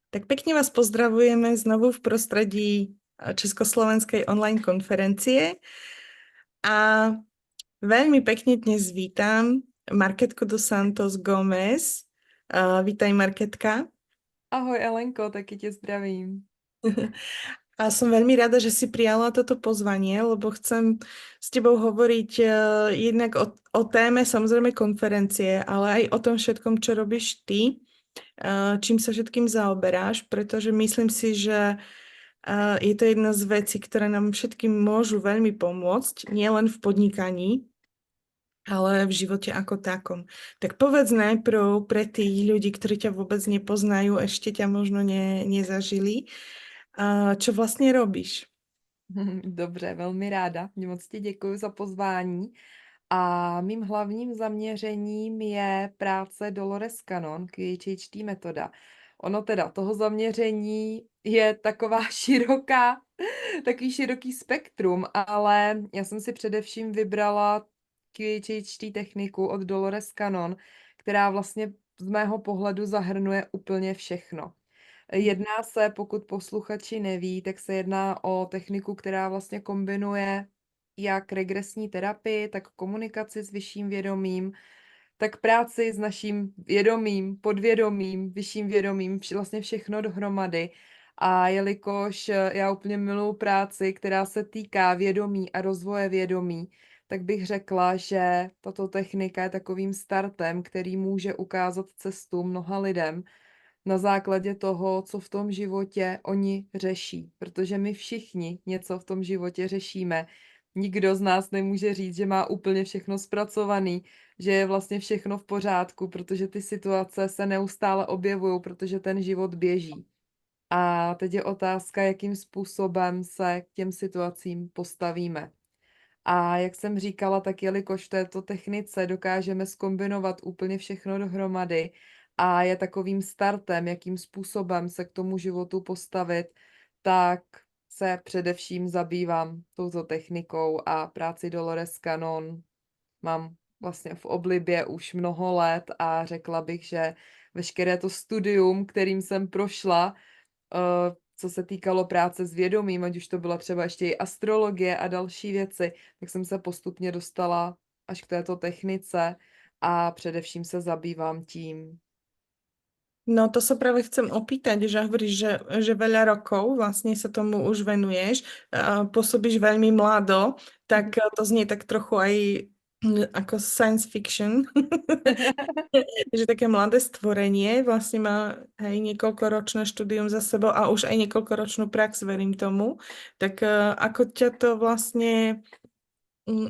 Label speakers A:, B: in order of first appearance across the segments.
A: Tak pekne vás pozdravujeme znovu v prostredí Československej online konferencie a veľmi pekne dnes vítam Marketku dos Santos Gomez. Vítaj, Marketka.
B: Ahoj Elenko, taky tě zdravím.
A: A som veľmi rada, že si prijala toto pozvanie, lebo chcem s tebou hovoriť jednak o téme samozrejme konferencie, ale aj o tom všetkom, čo robíš ty, čím sa všetkým zaoberáš, pretože myslím si, že je to jedna z vecí, ktoré nám všetkým môžu veľmi pomôcť, nielen v podnikaní, ale v živote ako takom. Tak povedz najprv pre tých ľudí, ktorí ťa vôbec nepoznajú, ešte ťa možno nezažili, čo vlastne robíš?
B: Dobře, velmi ráda. Moc ti děkuji za pozvání. A mým hlavním zaměřením je práce Dolores Cannon, QHHT metoda. Ono teda toho zaměření je taková takový široký spektrum, ale já jsem si především vybrala QHHT techniku od Dolores Cannon, která vlastně z mého pohledu zahrnuje úplně všechno. Jedná se, pokud posluchači neví, tak se jedná o techniku, která vlastně kombinuje jak regresní terapii, tak komunikaci s vyšším vědomím, tak práci s naším vědomím, podvědomím, vyšším vědomím, vlastně všechno dohromady. A jelikož já úplně miluji práci, která se týká vědomí a rozvoje vědomí, tak bych řekla, že tato technika je takovým startem, který může ukázat cestu mnoha lidem, na základě toho, co v tom životě oni řeší. Protože my všichni něco v tom životě řešíme. Nikdo z nás nemůže říct, že má úplně všechno zpracovaný, že je vlastně všechno v pořádku, protože ty situace se neustále objevují, protože ten život běží. A teď je otázka, jakým způsobem se k těm situacím postavíme. A jak jsem říkala, tak jelikož v této technice dokážeme zkombinovat úplně všechno dohromady a je takovým startem, jakým způsobem se k tomu životu postavit, tak se především zabývám touto technikou a práci Dolores Cannon mám vlastně v oblibě už mnoho let a řekla bych, že veškeré to studium, kterým jsem prošla, co se týkalo práce s vědomím, ať už to byla třeba ještě i astrologie a další věci, tak jsem se postupně dostala až k této technice a především se zabývám tím.
A: No to sa práve chcem opýtať, že hovoríš, že veľa rokov vlastne sa tomu už venuješ, pôsobíš veľmi mlado, tak to znie tak trochu aj ako science fiction, že také mladé stvorenie vlastne má aj niekoľkoročné štúdium za sebou a už aj niekoľkoročnú prax, verím tomu. Tak ako ťa to vlastne,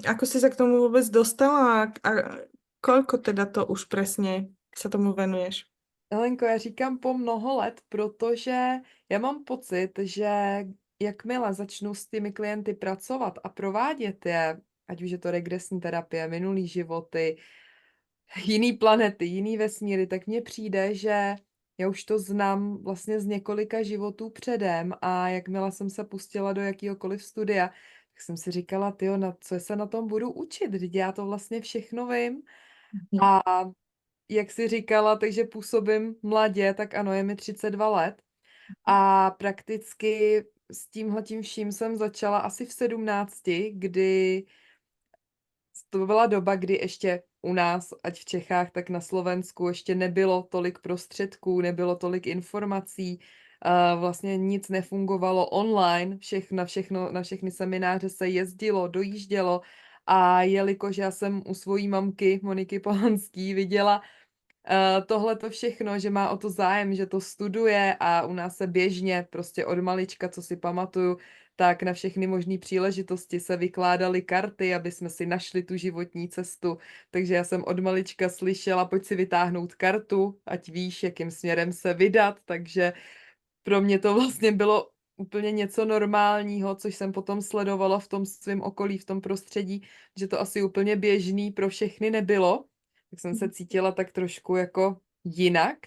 A: ako si sa k tomu vôbec dostala a koľko teda to už presne sa tomu venuješ?
B: Helenko, já říkám po mnoho let, protože já mám pocit, že jakmile začnu s těmi klienty pracovat a provádět je, ať už je to regresní terapie, minulý životy, jiný planety, jiný vesmíry, tak mně přijde, že já už to znám vlastně z několika životů předem a jakmile jsem se pustila do jakýhokoliv studia, tak jsem si říkala, tyjo, na co se na tom budu učit, vždyť já to vlastně všechno vím. A jak jsi říkala, takže působím mladě, tak ano, je mi 32 let a prakticky s tímhletím vším jsem začala asi v 17, kdy to byla doba, kdy ještě u nás, ať v Čechách, tak na Slovensku ještě nebylo tolik prostředků, nebylo tolik informací, vlastně nic nefungovalo online, na všechny semináře se jezdilo, dojíždělo a jelikož já jsem u svojí mamky Moniky Polanský viděla tohle to všechno, že má o to zájem, že to studuje a u nás se běžně, prostě od malička, co si pamatuju, tak na všechny možné příležitosti se vykládaly karty, aby jsme si našli tu životní cestu. Takže já jsem od malička slyšela, pojď si vytáhnout kartu, ať víš, jakým směrem se vydat. Takže pro mě to vlastně bylo úplně něco normálního, což jsem potom sledovala v tom svém okolí, v tom prostředí, že to asi úplně běžný pro všechny nebylo. Tak jsem se cítila tak trošku jako jinak,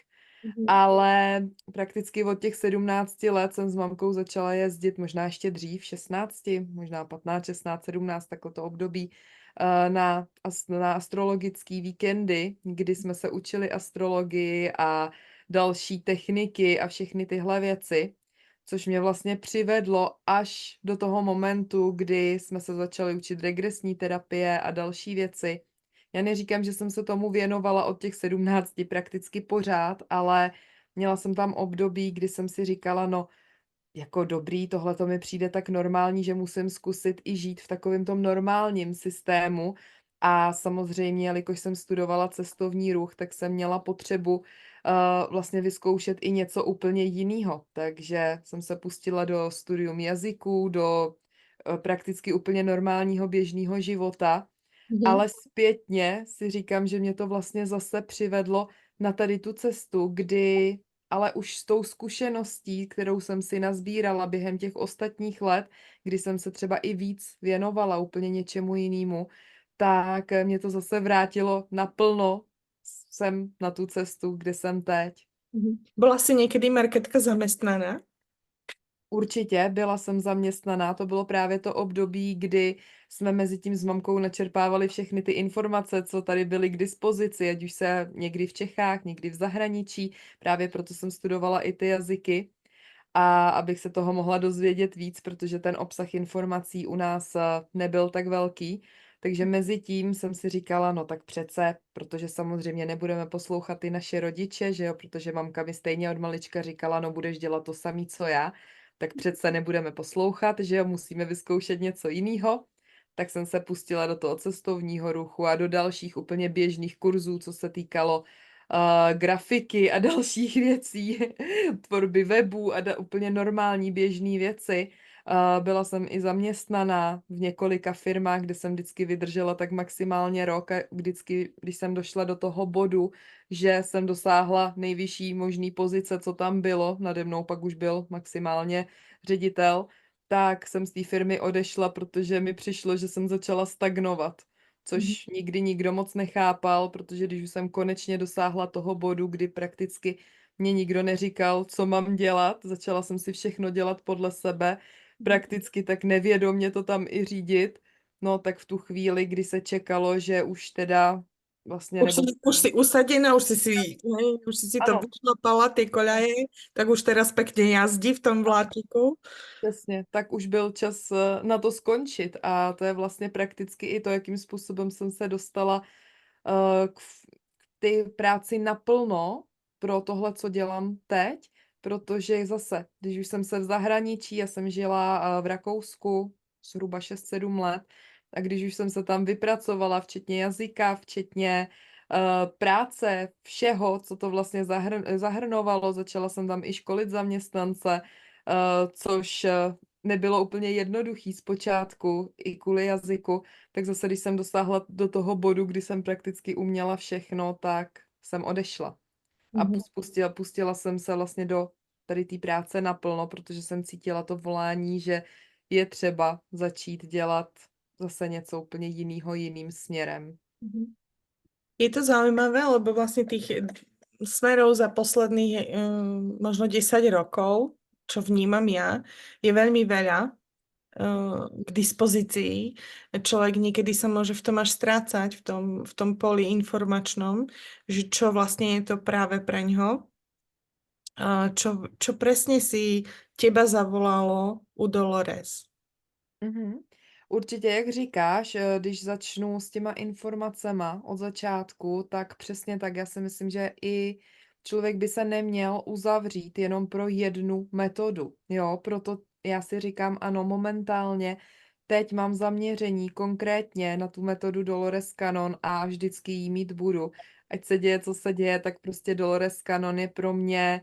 B: ale prakticky od těch 17 let jsem s mamkou začala jezdit, možná ještě dřív, 16, možná 15, 16, 17, takhle to období, na astrologické víkendy, kdy jsme se učili astrologii a další techniky a všechny tyhle věci, což mě vlastně přivedlo až do toho momentu, kdy jsme se začali učit regresní terapie a další věci. Já neříkám, že jsem se tomu věnovala od těch 17 prakticky pořád, ale měla jsem tam období, kdy jsem si říkala, no, jako dobrý, tohle to mi přijde tak normální, že musím zkusit i žít v takovém tom normálním systému. A samozřejmě, jelikož jsem studovala cestovní ruch, tak jsem měla potřebu vlastně vyzkoušet i něco úplně jiného. Takže jsem se pustila do studium jazyků, do prakticky úplně normálního běžného života.
A: Mhm.
B: Ale zpětně si říkám, že mě to vlastně zase přivedlo na tady tu cestu, kdy ale už s tou zkušeností, kterou jsem si nazbírala během těch ostatních let, kdy jsem se třeba i víc věnovala úplně něčemu jinému, tak mě to zase vrátilo naplno sem na tu cestu, kde jsem teď.
A: Mhm. Bola si niekedy Marketka zamestnaná?
B: Určitě, byla jsem zaměstnaná, to bylo právě to období, kdy jsme mezi tím s mamkou načerpávali všechny ty informace, co tady byly k dispozici, ať už se někdy v Čechách, někdy v zahraničí, právě proto jsem studovala i ty jazyky a abych se toho mohla dozvědět víc, protože ten obsah informací u nás nebyl tak velký. Takže mezi tím jsem si říkala, no tak přece, protože samozřejmě nebudeme poslouchat ty naše rodiče, že jo, protože mamka mi stejně od malička říkala, no budeš dělat to samý, co já, tak přece nebudeme poslouchat, že jo, musíme vyzkoušet něco jiného. Tak jsem se pustila do toho cestovního ruchu a do dalších úplně běžných kurzů, co se týkalo grafiky a dalších věcí, tvorby webů a úplně normální běžné věci. Byla jsem i zaměstnaná v několika firmách, kde jsem vždycky vydržela tak maximálně rok a vždycky, když jsem došla do toho bodu, že jsem dosáhla nejvyšší možný pozice, co tam bylo, nade mnou pak už byl maximálně ředitel, tak jsem z té firmy odešla, protože mi přišlo, že jsem začala stagnovat,
A: Mhm.
B: což nikdy nikdo moc nechápal, protože když už jsem konečně dosáhla toho bodu, kdy prakticky mě nikdo neříkal, co mám dělat, začala jsem si všechno dělat podle sebe, prakticky tak nevědomě to tam i řídit, no tak v tu chvíli, kdy se čekalo, že už teda vlastně, nebo
A: Už si usadená, už si to
B: ano,
A: vyšlapala, ty koleje, tak už teraz pekne jazdí v tom vláčiku.
B: přesně, tak už byl čas na to skončit a to je vlastně prakticky i to, jakým způsobem jsem se dostala k té práci naplno pro tohle, co dělám teď, protože zase, když už jsem se v zahraničí, já jsem žila v Rakousku zhruba 6-7 let, a když už jsem se tam vypracovala, včetně jazyka, včetně práce, všeho, co to vlastně zahrnovalo, začala jsem tam i školit zaměstnance, což nebylo úplně jednoduchý zpočátku i kvůli jazyku, tak zase, když jsem dosáhla do toho bodu, kdy jsem prakticky uměla všechno, tak jsem odešla. A
A: Mhm.
B: pustila jsem se vlastně do tady té práce naplno, protože jsem cítila to volání, že je třeba začít dělat zase něco úplně jiného, jiným směrem.
A: Mhm. Je to zaujímavé, lebo vlastne tých smerov za posledných možno 10 rokov, čo vnímam ja, je veľmi veľa k dispozícii. Človek niekedy sa môže v tom až strácať, v tom poli informačnom, že čo vlastne je to práve pre ňo. Čo presne si teba zavolalo u Dolores?
B: Mhm. Určitě, jak říkáš, když začnu s těma informacema od začátku, tak přesně tak. Já si myslím, že i člověk by se neměl uzavřít jenom pro jednu metodu. Jo, proto já si říkám, ano, momentálně teď mám zaměření konkrétně na tu metodu Dolores Cannon a vždycky jí mít budu. Ať se děje, co se děje, tak prostě Dolores Cannon je pro mě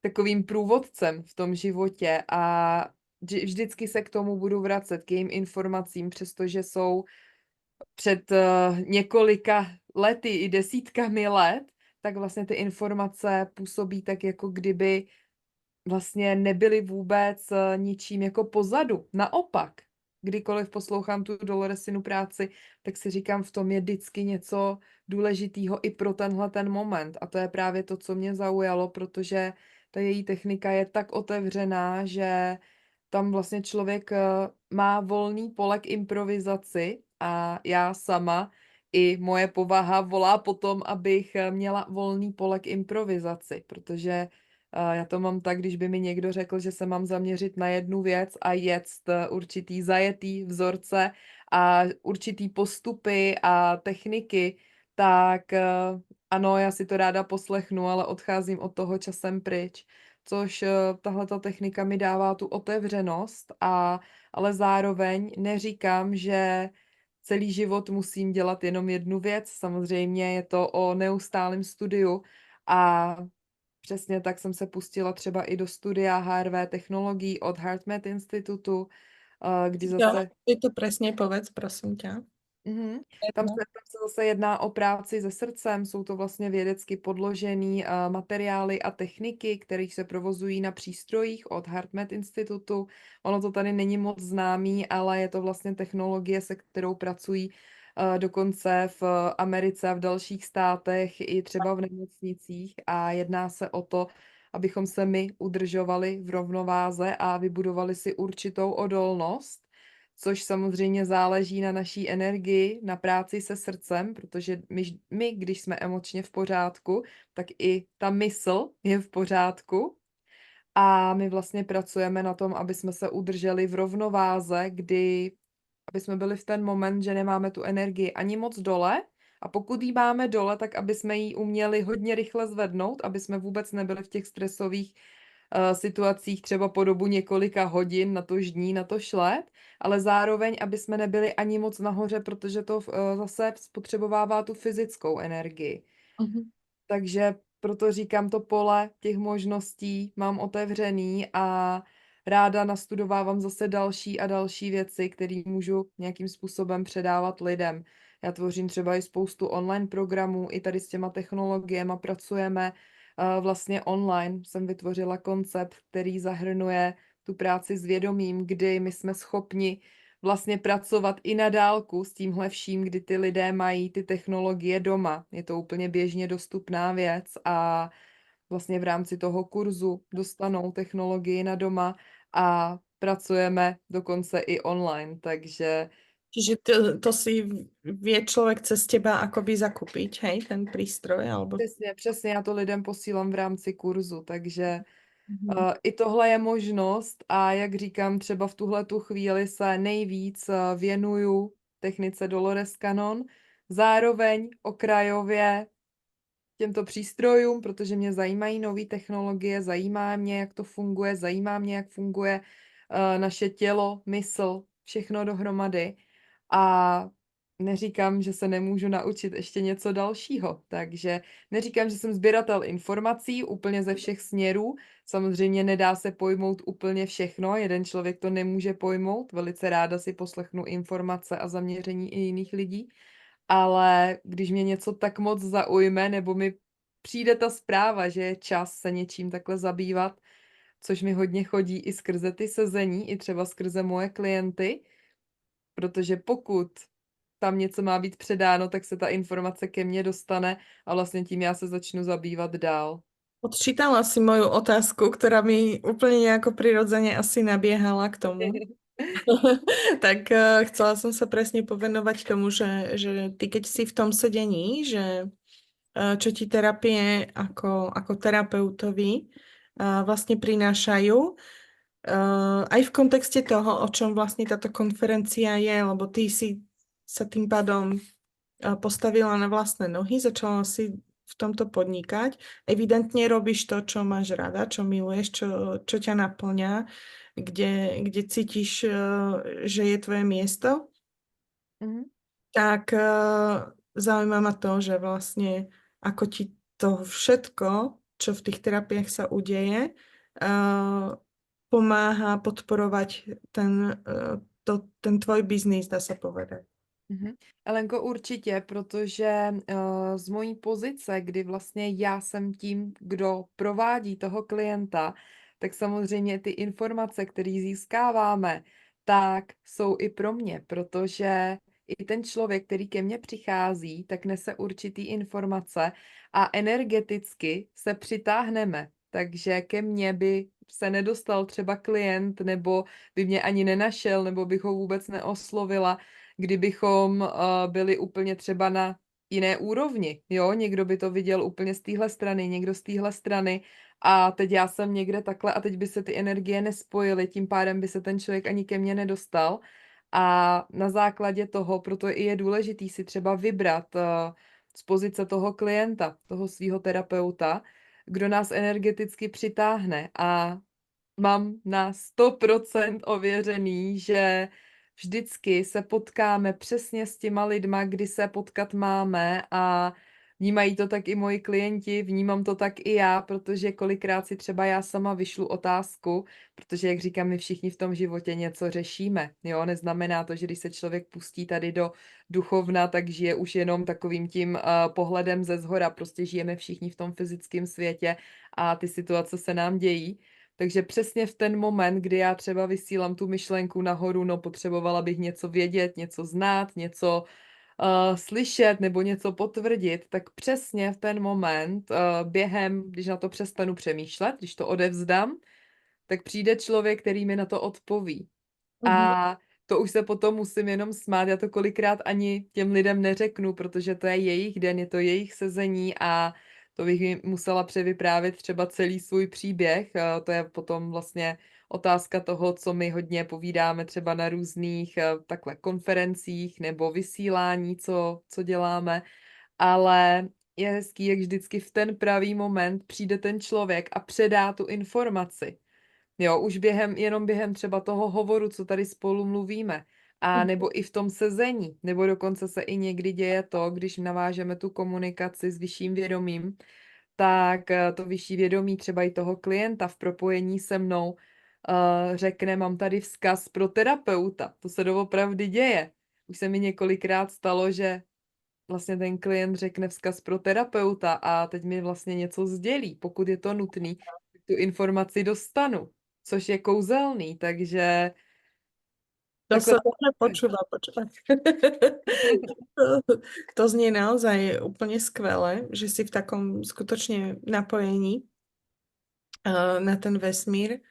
B: takovým průvodcem v tom životě a vždycky se k tomu budu vracet, k jejím informacím, přestože jsou před několika lety i desítkami let, tak vlastně ty informace působí tak, jako kdyby vlastně nebyly vůbec ničím jako pozadu. Naopak, kdykoliv poslouchám tu Doloresinu práci, tak si říkám, v tom je vždycky něco důležitého i pro tenhle ten moment. A to je právě to, co mě zaujalo, protože ta její technika je tak otevřená, že tam vlastně člověk má volný pole k improvizaci a já sama, i moje povaha volá potom, abych měla volný pole k improvizaci, protože já to mám tak, když by mi někdo řekl, že se mám zaměřit na jednu věc a jet určitý zajetý vzorce a určitý postupy a techniky, tak ano, já si to ráda poslechnu, ale odcházím od toho časem pryč. Což tahleta technika mi dává tu otevřenost, ale zároveň neříkám, že celý život musím dělat jenom jednu věc. Samozřejmě je to o neustálém studiu a přesně tak jsem se pustila třeba i do studia HRV technologií od HeartMath institutu, kdy
A: Jo,
B: zase
A: ty to presne povedz, prosím ťa.
B: Mhm. Tam se,
A: Jedno.
B: tam se zase jedná o práci se srdcem, jsou to vlastně vědecky podložený materiály a techniky, které se provozují na přístrojích od HeartMath institutu. Ono to tady není moc známý, ale je to vlastně technologie, se kterou pracují dokonce v Americe a v dalších státech i třeba v nemocnicích a jedná se o to, abychom se my udržovali v rovnováze a vybudovali si určitou odolnost, což samozřejmě záleží na naší energii, na práci se srdcem, protože my, když jsme emočně v pořádku, tak i ta mysl je v pořádku. A my vlastně pracujeme na tom, aby jsme se udrželi v rovnováze, aby jsme byli v ten moment, že nemáme tu energii ani moc dole, a pokud ji máme dole, tak aby jsme ji uměli hodně rychle zvednout, aby jsme vůbec nebyli v těch stresových situacích třeba po dobu několika hodin, na to dní, na to let, ale zároveň, aby jsme nebyli ani moc nahoře, protože to zase spotřebovává tu fyzickou energii.
A: Mhm.
B: Takže proto říkám, to pole těch možností mám otevřený a ráda nastudovávám zase další a další věci, které můžu nějakým způsobem předávat lidem. Já tvořím třeba i spoustu online programů, i tady s těma technologiemi pracujeme vlastně online. Jsem vytvořila koncept, který zahrnuje tu práci s vědomím, kdy my jsme schopni vlastně pracovat i na dálku s tímhle vším, kdy ty lidé mají ty technologie doma. Je to úplně běžně dostupná věc a vlastně v rámci toho kurzu dostanou technologii na doma a pracujeme dokonce i online, takže
A: Čiže to si vie človek cez teba akoby zakúpiť, hej, ten prístroj, alebo...
B: přesně já to lidem posílám v rámci kurzu, takže
A: Mhm.
B: I tohle je možnost a jak říkám, třeba v tuhle tu chvíli se nejvíc věnuju technice Dolores Cannon, zároveň okrajově těmto přístrojům, protože mě zajímají nové technologie, zajímá mě, jak to funguje, zajímá mě, jak funguje naše tělo, mysl, všechno dohromady. A neříkám, že se nemůžu naučit ještě něco dalšího, takže neříkám, že jsem sběratel informací úplně ze všech směrů. Samozřejmě nedá se pojmout úplně všechno, jeden člověk to nemůže pojmout, velice ráda si poslechnu informace a zaměření i jiných lidí, ale když mě něco tak moc zaujme, nebo mi přijde ta zpráva, že je čas se něčím takhle zabývat, což mi hodně chodí i skrze ty sezení, i třeba skrze moje klienty, protože pokud tam něco má být předáno, tak se ta informace ke mně dostane a vlastně tím já se začnu zabývat dál.
A: Odčítala si moju otázku, ktorá mi úplne nejako prirodzene asi nabiehala k tomu. Tak chcela som sa presne povenovať tomu, že ty keď si v tom sedení, že čo ti terapie ako terapeutovi vlastne prinášajú, aj v kontexte toho, o čom vlastne táto konferencia je, lebo ty si sa tým pádom postavila na vlastné nohy, začala si v tomto podnikať. Evidentne robíš to, čo máš rada, čo miluješ, čo ťa naplňa, kde cítiš, že je tvoje miesto.
B: Mhm.
A: Tak zaujíma ma to, že vlastne ako ti to všetko, čo v tých terapiách sa udeje, pomáha podporovať ten tvoj biznis, dá sa povedať.
B: Mhm. Elenko, určitě, protože z mojí pozice, kdy vlastně já jsem tím, kdo provádí toho klienta, tak samozřejmě ty informace, které získáváme, tak jsou i pro mě, protože i ten člověk, který ke mně přichází, tak nese určitý informace a energeticky se přitáhneme. Takže ke mně by se nedostal třeba klient, nebo by mě ani nenašel, nebo bych ho vůbec neoslovila, kdybychom byli úplně třeba na jiné úrovni, jo, někdo by to viděl úplně z téhle strany, někdo z téhle strany a teď já jsem někde takhle a teď by se ty energie nespojily, tím pádem by se ten člověk ani ke mně nedostal a na základě toho, proto i je důležitý si třeba vybrat z pozice toho klienta, toho svého terapeuta, kdo nás energeticky přitáhne a mám na 100% ověřený, že vždycky se potkáme přesně s těma lidma, kdy se potkat máme a vnímají to tak i moji klienti, vnímám to tak i já, protože kolikrát si třeba já sama vyšlu otázku, protože jak říkám, my všichni v tom životě něco řešíme, jo, neznamená to, že když se člověk pustí tady do duchovna, tak žije už jenom takovým tím pohledem ze zhora, prostě žijeme všichni v tom fyzickém světě a ty situace se nám dějí. Takže přesně v ten moment, kdy já třeba vysílám tu myšlenku nahoru, no potřebovala bych něco vědět, něco znát, něco slyšet nebo něco potvrdit, tak přesně v ten moment během, když na to přestanu přemýšlet, když to odevzdám, tak přijde člověk, který mi na to odpoví.
A: Mhm.
B: A to už se potom musím jenom smát, já to kolikrát ani těm lidem neřeknu, protože to je jejich den, je to jejich sezení a to bych jim musela převyprávět třeba celý svůj příběh. To je potom vlastně otázka toho, co my hodně povídáme třeba na různých takhle konferencích nebo vysílání, co děláme, ale je hezký, jak vždycky v ten pravý moment přijde ten člověk a předá tu informaci. Jo, už jenom během třeba toho hovoru, co tady spolu mluvíme, a nebo i v tom sezení, nebo dokonce se i někdy děje to, když navážeme tu komunikaci s vyšším vědomím, tak to vyšší vědomí třeba i toho klienta v propojení se mnou řekne, mám tady vzkaz pro terapeuta. To se doopravdy děje. Už se mi několikrát stalo, že vlastně ten klient řekne vzkaz pro terapeuta a teď mi vlastně něco sdělí. Pokud je to nutný, tak tu informaci dostanu, což je kouzelný, takže
A: To
B: takhle
A: sa
B: to
A: dobre
B: funguje.
A: počúva, počúva. To znie naozaj úplne skvelé, že si v takom skutočne napojení na ten vesmír.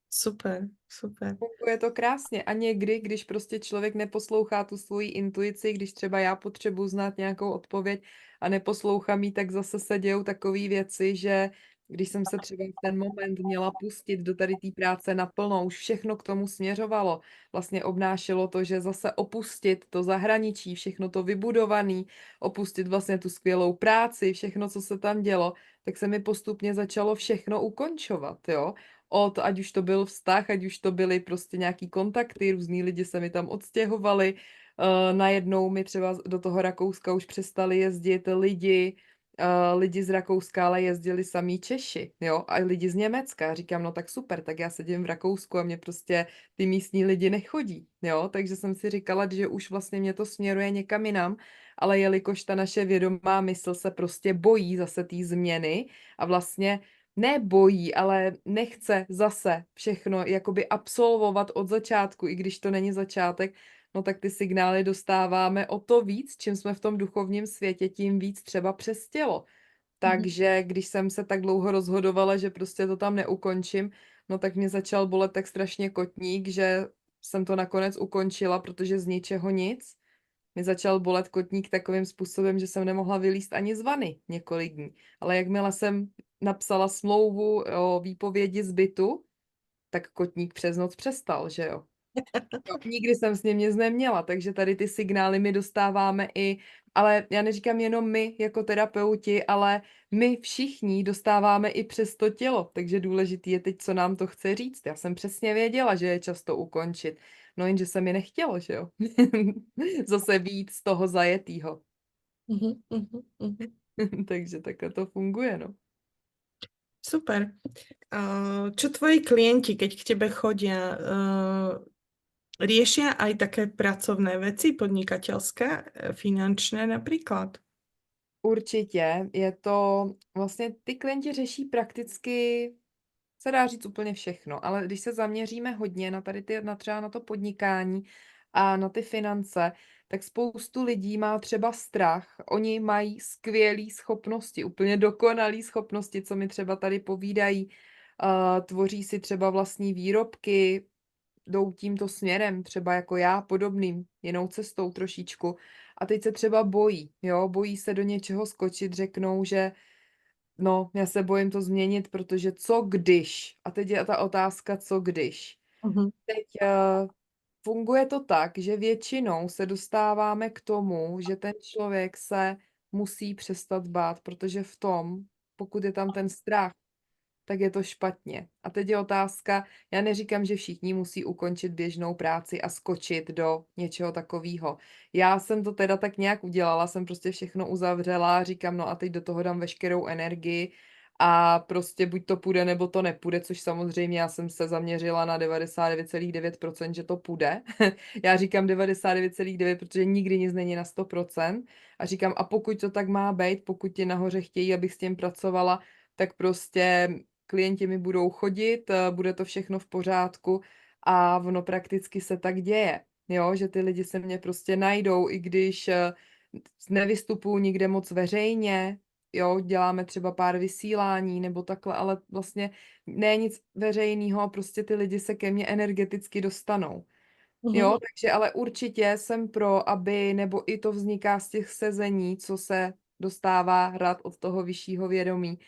A: Super, super.
B: Funguje to krásně a někdy, když prostě člověk neposlouchá tu svoji intuici, když třeba já potřebuji znát nějakou odpověď a neposlouchám jí, tak zase se dějou takové věci, že když jsem se třeba v ten moment měla pustit do tady té práce naplno, už všechno k tomu směřovalo. Vlastně obnášelo to, že zase opustit to zahraničí, všechno to vybudované, opustit vlastně tu skvělou práci, všechno, co se tam dělo, tak se mi postupně začalo všechno ukončovat, jo. Ať už to byl vztah, ať už to byly prostě nějaký kontakty, různý lidi se mi tam odstěhovali, najednou mi třeba do toho Rakouska už přestali jezdit lidi z Rakouska, ale jezdili samý Češi, jo, a lidi z Německa. Říkám, no tak super, tak já sedím v Rakousku a mě prostě ty místní lidi nechodí, jo, takže jsem si říkala, že už vlastně mě to směruje někam jinam, ale jelikož ta naše vědomá mysl se prostě bojí zase té změny a vlastně nebojí, ale nechce zase všechno jakoby absolvovat od začátku, i když to není začátek, no tak ty signály dostáváme o to víc, čím jsme v tom duchovním světě, tím víc třeba přes tělo. Takže když jsem se tak dlouho rozhodovala, že prostě to tam neukončím, no tak mě začal bolet tak strašně kotník, že jsem to nakonec ukončila, protože z ničeho nic mi začal bolet kotník takovým způsobem, že jsem nemohla vylízt ani z vany několik dní. Ale jakmile jsem napsala smlouvu o výpovědi z bytu, tak kotník přes noc přestal, že jo. Jo, nikdy jsem s ním nic neměla, takže tady ty signály my dostáváme ale já neříkám jenom my jako terapeuti, ale my všichni dostáváme i přes to tělo, takže důležitý je teď, co nám to chce říct. Já jsem přesně věděla, že je čas to ukončit, no jenže se mi nechtělo, že jo. Zase víc z toho zajetýho. Takže takhle to funguje, no.
A: Super. Čo tvoji klienti, keď k tebe chodia, riešia aj také pracovné veci, podnikateľské, finančné napríklad?
B: Určitě je to, vlastně ty klienti řeší prakticky, se dá říct úplně všechno, ale když se zaměříme hodně na třeba na to podnikání a na ty finance, tak spoustu lidí má třeba strach. Oni mají skvělé schopnosti, úplně dokonalé schopnosti, co mi třeba tady povídají. Tvoří si třeba vlastní výrobky, jdou tímto směrem, třeba jako já, podobným, jinou cestou trošičku, a teď se třeba bojí, jo, bojí se do něčeho skočit, řeknou, že no, já se bojím to změnit, protože co když? A teď je ta otázka, co když?
A: Mhm.
B: Teď funguje to tak, že většinou se dostáváme k tomu, že ten člověk se musí přestat bát, protože v tom, pokud je tam ten strach, tak je to špatně. A teď je otázka, já neříkám, že všichni musí ukončit běžnou práci a skočit do něčeho takového. Já jsem to teda tak nějak udělala, jsem prostě všechno uzavřela, říkám, no a teď do toho dám veškerou energii a prostě buď to půjde, nebo to nepůjde, což samozřejmě já jsem se zaměřila na 99,9%, že to půjde. Já říkám 99,9%, protože nikdy nic není na 100%. A říkám, a pokud to tak má být, pokud ti nahoře chtějí, abych s tím pracovala, tak prostě klienti mi budou chodit, bude to všechno v pořádku a ono prakticky se tak děje, jo, že ty lidi se mě prostě najdou, i když nevystupuju nikde moc veřejně, jo, děláme třeba pár vysílání nebo takhle, ale vlastně ne nic veřejného, prostě ty lidi se ke mně energeticky dostanou.
A: Mhm.
B: Jo, takže ale určitě jsem pro, aby, nebo i to vzniká z těch sezení, co se dostává rad od toho vyššího vědomí,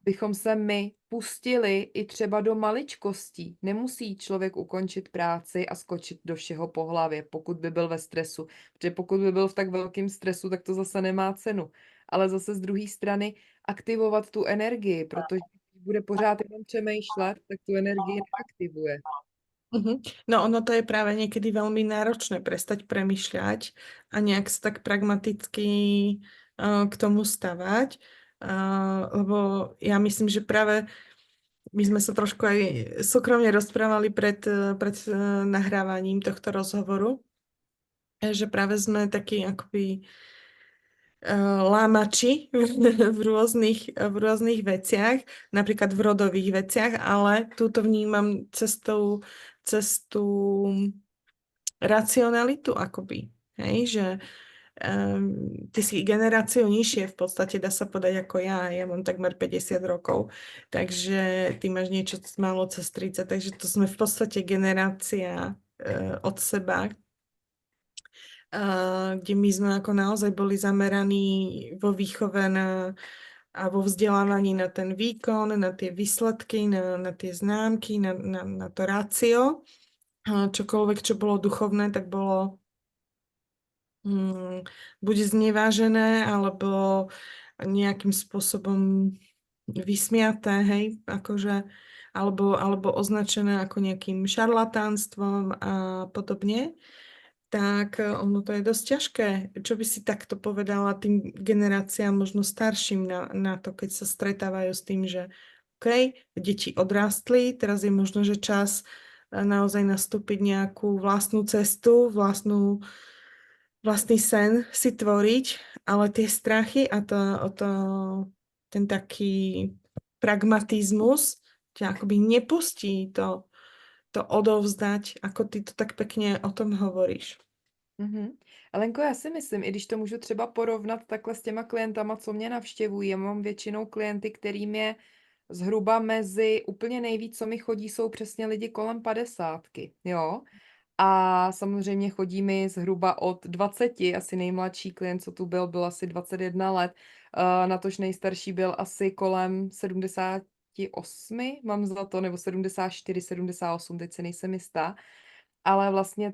B: abychom se my pustili i třeba do maličkostí. Nemusí člověk ukončit práci a skočit do všeho po hlavě, pokud by byl ve stresu. Protože pokud by byl v tak velkém stresu, tak to zase nemá cenu. Ale zase z druhé strany aktivovat tu energii, protože když bude pořád jenom přemýšlet, tak tu energii neaktivuje.
A: Mhm. No ono to je práve niekedy veľmi náročné prestať premýšľať a nejak sa tak pragmaticky k tomu stavať, lebo ja myslím, že práve my sme sa trošku aj súkromne rozprávali pred nahrávaním tohto rozhovoru, že práve sme takí akoby lámači v rôznych veciach, napríklad v rodových veciach, ale túto vnímam cestu racionalitu akoby. Hej, že ty si generáciou nižšie v podstate, dá sa povedať ako ja mám takmer 50 rokov, takže ty máš niečo málo cez 30, takže to sme v podstate generácia od seba, kde my sme ako naozaj boli zameraní vo výchove a vo vzdelávaní na ten výkon, na tie výsledky, na tie známky, na to rácio. Čokoľvek, čo bolo duchovné, tak bolo buď znevážené, alebo nejakým spôsobom vysmiaté, hej, akože, alebo označené ako nejakým šarlatánstvom a podobne, tak ono to je dosť ťažké. Čo by si takto povedala tým generáciám možno starším na to, keď sa stretávajú s tým, že OK, deti odrástli, teraz je možno, že čas naozaj nastúpiť nejakú vlastnú cestu, vlastný sen si tvoriť, ale tie strachy a ten taký pragmatizmus ťa akoby nepustí to odovzdať, ako ty to tak pekne o tom hovoríš.
B: Mhm. Alenko, já si myslím, i když to můžu třeba porovnat takhle s těma klientama, co mě navštěvují, já mám většinou klienty, kterým je zhruba mezi úplně nejvíc, co mi chodí, jsou přesně lidi kolem 50, jo. A samozřejmě chodí mi zhruba od 20, asi nejmladší klient, co tu byl asi 21 let, natož nejstarší byl asi kolem 78, mám za to, nebo 74, 78, teď se nejsem jistá. Ale vlastně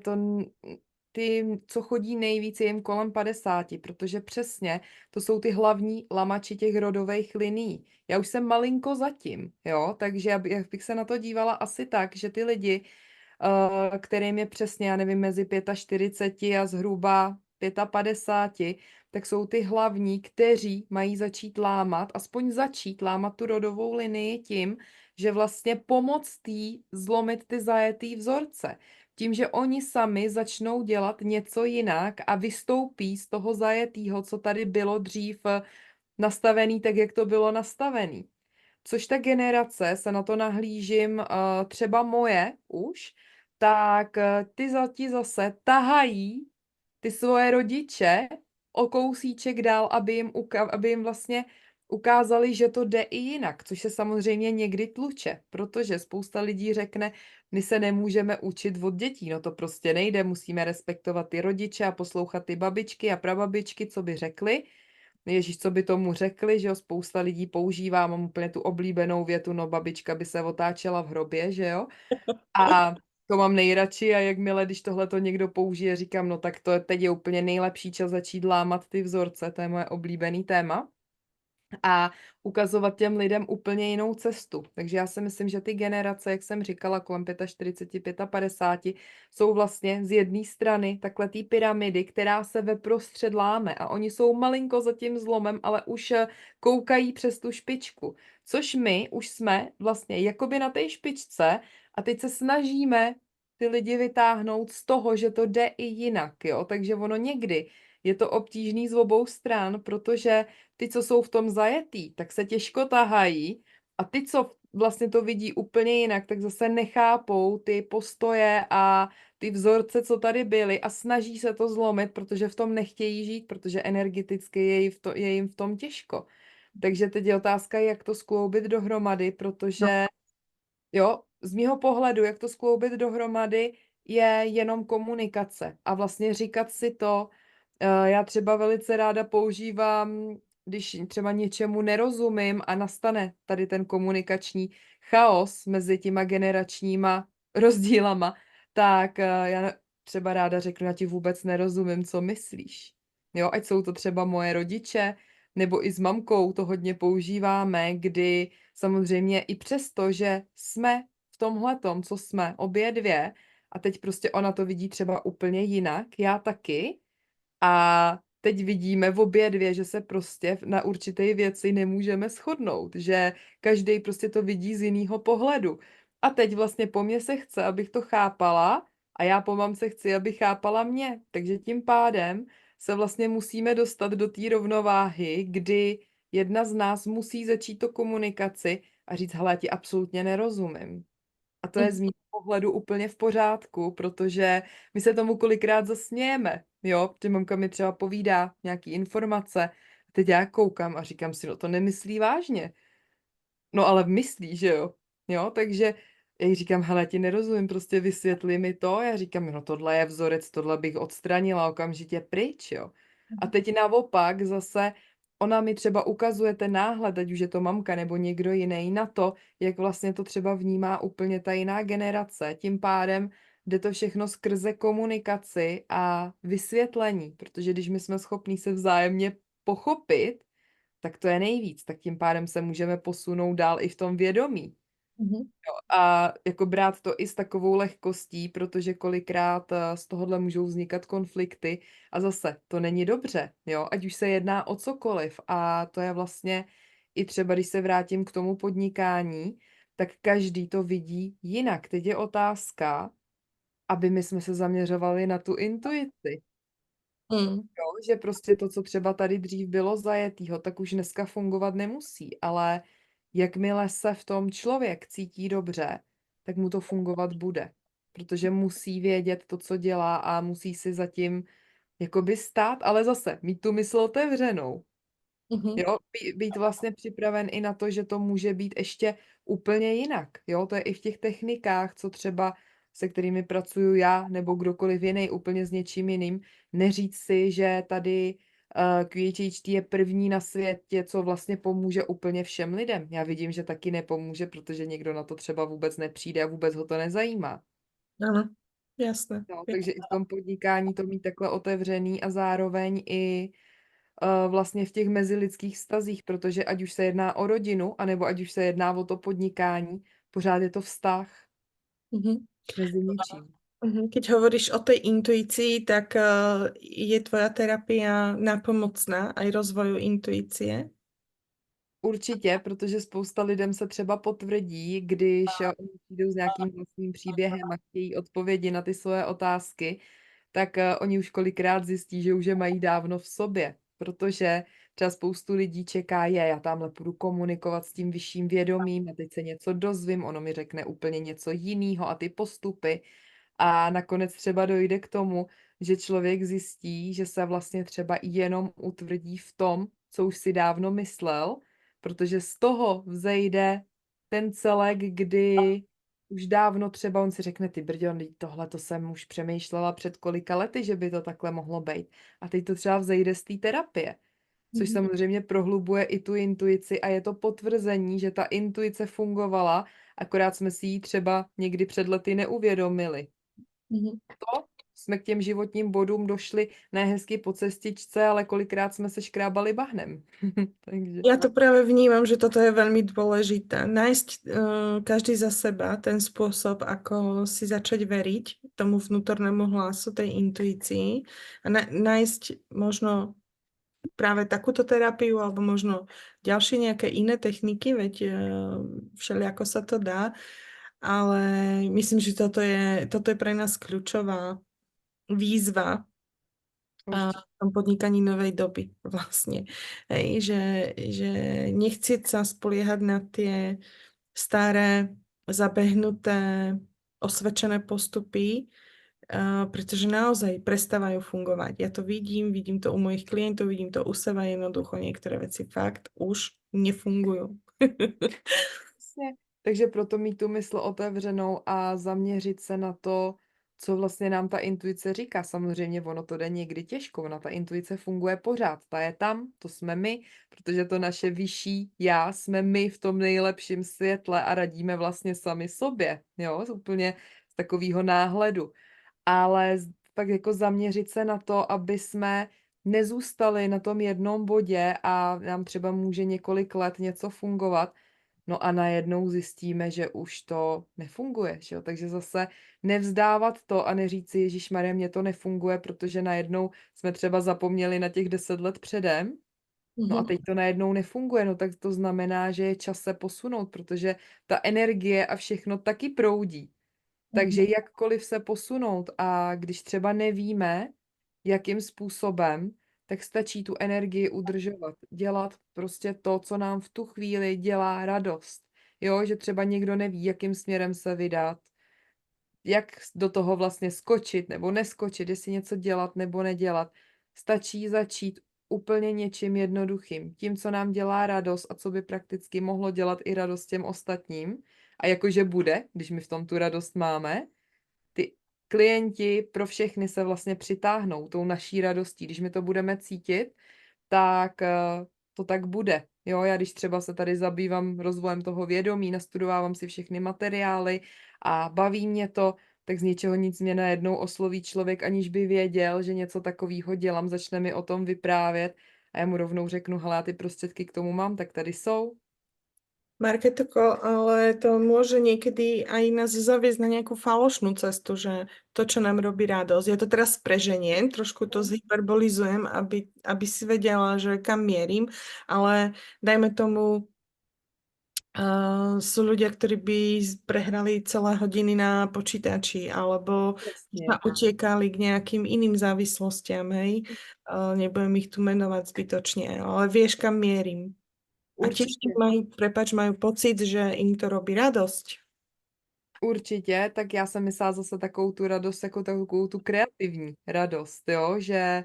B: ty, co chodí nejvíc, je jim kolem 50, protože přesně to jsou ty hlavní lamači těch rodových linií. Já už jsem malinko zatím, jo, takže já bych se na to dívala asi tak, že ty lidi, kterým je přesně, já nevím, mezi 45 a zhruba 55, tak jsou ty hlavní, kteří mají začít lámat, aspoň začít lámat tu rodovou linii tím, že vlastně pomoct jí zlomit ty zajetý vzorce. Tím, že oni sami začnou dělat něco jinak a vystoupí z toho zajetýho, co tady bylo dřív nastavený, tak jak to bylo nastavený. Což ta generace, se na to nahlížím, třeba moje už, tak ti zase tahají ty svoje rodiče o kousíček dál, aby jim vlastně ukázali, že to jde i jinak, což se samozřejmě někdy tluče, protože spousta lidí řekne, my se nemůžeme učit od dětí, no to prostě nejde, musíme respektovat ty rodiče a poslouchat ty babičky a prababičky, co by řekli. Ježíš, co by tomu řekli, že jo, spousta lidí používá, mám úplně tu oblíbenou větu, no babička by se otáčela v hrobě, že jo. A to mám nejradši a jakmile, když tohle to někdo použije, říkám, no tak to teď je úplně nejlepší čas začít lámat ty vzorce, to je moje oblíbený téma a ukazovat těm lidem úplně jinou cestu. Takže já si myslím, že ty generace, jak jsem říkala, kolem 45, 55, jsou vlastně z jedné strany takhle té pyramidy, která se veprostřed láme a oni jsou malinko za tím zlomem, ale už koukají přes tu špičku. Což my už jsme vlastně jakoby na té špičce a teď se snažíme ty lidi vytáhnout z toho, že to jde i jinak, jo. Takže ono někdy je to obtížný z obou stran, protože ty, co jsou v tom zajetý, tak se těžko tahají a ty, co vlastně to vidí úplně jinak, tak zase nechápou ty postoje a ty vzorce, co tady byly a snaží se to zlomit, protože v tom nechtějí žít, protože energeticky je jim v tom těžko. Takže teď je otázka, jak to skloubit dohromady,
A: No.
B: protože jo, z mýho pohledu, jak to skloubit dohromady, je jenom komunikace a vlastně říkat si to, já třeba velice ráda používám, když třeba něčemu nerozumím a nastane tady ten komunikační chaos mezi těma generačníma rozdílama, tak já třeba ráda řeknu, já ti vůbec nerozumím, co myslíš. Jo, ať jsou to třeba moje rodiče, nebo i s mamkou to hodně používáme, kdy samozřejmě i přesto, že jsme v tomhletom, co jsme, obě dvě, a teď prostě ona to vidí třeba úplně jinak, já taky, a teď vidíme v obě dvě, že se prostě na určité věci nemůžeme shodnout, že každý prostě to vidí z jiného pohledu. A teď vlastně po mně se chce, abych to chápala a já po mamce chci, aby chápala mě. Takže tím pádem se vlastně musíme dostat do té rovnováhy, kdy jedna z nás musí začít to komunikaci a říct, hele, já ti absolutně nerozumím. A to je z mého pohledu úplně v pořádku, protože my se tomu kolikrát zasmějeme, jo, protože mamka mi třeba povídá nějaký informace, a teď já koukám a říkám si, no to nemyslí vážně. No ale myslí, že jo, jo, takže já jí říkám, hele, já ti nerozumím, prostě vysvětli mi to, já říkám, no tohle je vzorec, tohle bych odstranila okamžitě pryč, jo. A teď naopak zase ona mi třeba ukazuje ten náhled, ať už je to mamka nebo někdo jiný, na to, jak vlastně to třeba vnímá úplně ta jiná generace. Tím pádem jde to všechno skrze komunikaci a vysvětlení, protože když my jsme schopní se vzájemně pochopit, tak to je nejvíc. Tak tím pádem se můžeme posunout dál i v tom vědomí.
A: Mhm.
B: A jako brát to i s takovou lehkostí, protože kolikrát z tohohle můžou vznikat konflikty a zase to není dobře, jo, ať už se jedná o cokoliv a to je vlastně i třeba, když se vrátím k tomu podnikání, tak každý to vidí jinak. Teď je otázka, aby my jsme se zaměřovali na tu intuici.
A: Mm.
B: Jo, že prostě to, co třeba tady dřív bylo zajetýho, tak už dneska fungovat nemusí, ale jakmile se v tom člověk cítí dobře, tak mu to fungovat bude, protože musí vědět to, co dělá a musí si zatím jakoby stát, ale zase mít tu mysl otevřenou.
A: Mhm.
B: Jo, být vlastně připraven i na to, že to může být ještě úplně jinak. Jo, to je i v těch technikách, co třeba se kterými pracuju já nebo kdokoliv jiný úplně s něčím jiným. Neříct si, že tady QHHT je první na světě, co vlastně pomůže úplně všem lidem. Já vidím, že taky nepomůže, protože někdo na to třeba vůbec nepřijde a vůbec ho to nezajímá.
A: Ano, jasné.
B: No, takže i v tom podnikání to mít takhle otevřený a zároveň i vlastně v těch mezilidských vztazích, protože ať už se jedná o rodinu, anebo ať už se jedná o to podnikání, pořád je to vztah
A: Mhm.
B: mezi něčím.
A: Keď hovoríš o tej intuícii, tak je tvoja terapia nápomocná aj rozvoju intuície?
B: Určitě, protože spousta lidem se třeba potvrdí, když oni přijdou s nějakým vlastním příběhem a chtějí odpovědi na ty svoje otázky, tak oni už kolikrát zjistí, že už je mají dávno v sobě, protože třeba spoustu lidí čeká, já tamhle půjdu komunikovat s tím vyšším vědomím a teď se něco dozvím, ono mi řekne úplně něco jiného a ty postupy. A nakonec třeba dojde k tomu, že člověk zjistí, že se vlastně třeba jenom utvrdí v tom, co už si dávno myslel, protože z toho vzejde ten celek, kdy už dávno třeba on si řekne, ty brďo, tohle to jsem už přemýšlela před kolika lety, že by to takhle mohlo být. A teď to třeba vzejde z té terapie, což samozřejmě prohlubuje i tu intuici a je to potvrzení, že ta intuice fungovala, akorát jsme si ji třeba někdy před lety neuvědomili. To jsme k těm životním bodům došli ne hezky po cestičce, ale kolikrát jsme se škrábali bahnem. Takže...
A: Ja to práve vnímam, že toto je veľmi dôležité. Nájsť každý za seba ten spôsob, ako si začať veriť tomu vnútornému hlasu, tej intuícii a nájsť možno práve takúto terapiu alebo možno ďalšie nejaké iné techniky, veď všelijako sa to dá, ale myslím, že toto je pre nás kľúčová výzva v tom podnikaní novej doby vlastne. Hej, že nechcieť sa spoliehať na tie staré, zabehnuté, osvedčené postupy, pretože naozaj prestávajú fungovať. Ja to vidím to u mojich klientov, vidím to u seba, jednoducho niektoré veci fakt už nefungujú.
B: Takže proto mít tu mysl otevřenou a zaměřit se na to, co vlastně nám ta intuice říká. Samozřejmě ono to jde někdy těžko, ona ta intuice funguje pořád, ta je tam, to jsme my, protože to naše vyšší já, jsme my v tom nejlepším světle a radíme vlastně sami sobě, jo, úplně z takového náhledu. Ale pak jako zaměřit se na to, aby jsme nezůstali na tom jednom bodě a nám třeba může několik let něco fungovat, no a najednou zjistíme, že už to nefunguje, že jo? Takže zase nevzdávat to a neříct si, ježišmarja, mně to nefunguje, protože najednou jsme třeba zapomněli na těch 10 let předem, no a teď to najednou nefunguje, no tak to znamená, že je čas se posunout, protože ta energie a všechno taky proudí. Takže jakkoliv se posunout a když třeba nevíme, jakým způsobem, tak stačí tu energii udržovat, dělat prostě to, co nám v tu chvíli dělá radost. Jo, že třeba někdo neví, jakým směrem se vydat, jak do toho vlastně skočit nebo neskočit, jestli něco dělat nebo nedělat. Stačí začít úplně něčím jednoduchým, tím, co nám dělá radost a co by prakticky mohlo dělat i radost těm ostatním. A jakože bude, když my v tom tu radost máme, ty klienti pro všechny se vlastně přitáhnou tou naší radostí. Když my to budeme cítit, tak to tak bude. Jo, já když třeba se tady zabývám rozvojem toho vědomí, nastudovávám si všechny materiály a baví mě to, tak z ničeho nic mě najednou osloví člověk, aniž by věděl, že něco takového dělám, začne mi o tom vyprávět a já mu rovnou řeknu, hele, já ty prostředky k tomu mám, tak tady jsou.
A: Marketko, ale to môže niekedy aj nás zaviesť na nejakú falošnú cestu, že to, čo nám robí radosť. Ja to teraz preženiem, trošku to zhyperbolizujem, aby si vedela, že kam mierim, ale dajme tomu, sú ľudia, ktorí by prehrali celé hodiny na počítači, alebo sa utiekali k nejakým iným závislostiam, hej. Nebudem ich tu menovať zbytočne, ale vieš, kam mierim. A tiež majú pocit, že im to robí radosť.
B: Určitě, tak já jsem myslela zase takovou tu radost, jako takovou tu kreativní radost, jo, že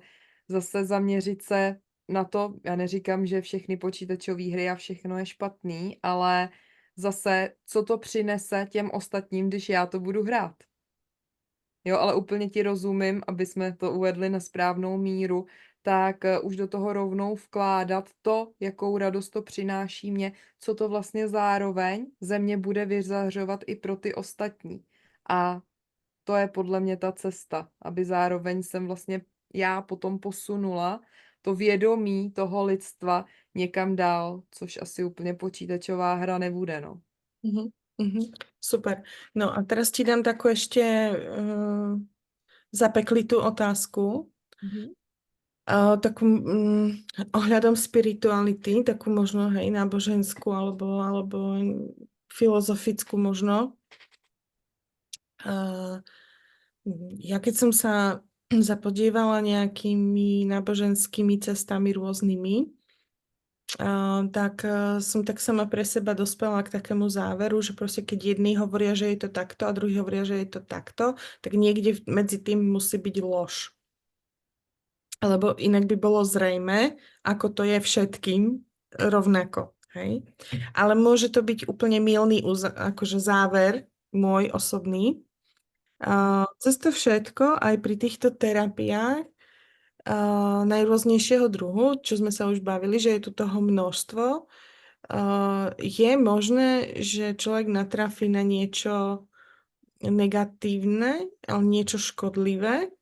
B: zase zaměřit se na to, já neříkám, že všechny počítačové hry a všechno je špatný, ale zase, co to přinese těm ostatním, když já to budu hrát. Jo, ale úplně ti rozumím, aby jsme to uvedli na správnou míru, tak už do toho rovnou vkládat to, jakou radost to přináší mě, co to vlastně zároveň ze mě bude vyzařovat i pro ty ostatní. A to je podle mě ta cesta, aby zároveň jsem vlastně já potom posunula to vědomí toho lidstva někam dál, což asi úplně počítačová hra nebude, no.
A: Super. No a teraz ti dám takú ešte zapeklitú otázku. Takú ohľadom spirituality, takú možno, hej, náboženskú alebo filozofickú možno. Ja keď som sa zapodievala nejakými náboženskými cestami rôznymi, tak som tak sama pre seba dospela k takému záveru, že proste keď jedni hovoria, že je to takto a druhí hovoria, že je to takto, tak niekde medzi tým musí byť lož. Lebo inak by bolo zrejme, ako to je všetkým rovnako. hej? Ale môže to byť úplne mylný akože záver, môj osobný. Cez to všetko, aj pri týchto terapiách najrôznejšieho druhu, čo sme sa už bavili, že je tu toho množstvo, je možné, že človek natrafí na niečo negatívne, ale niečo škodlivé,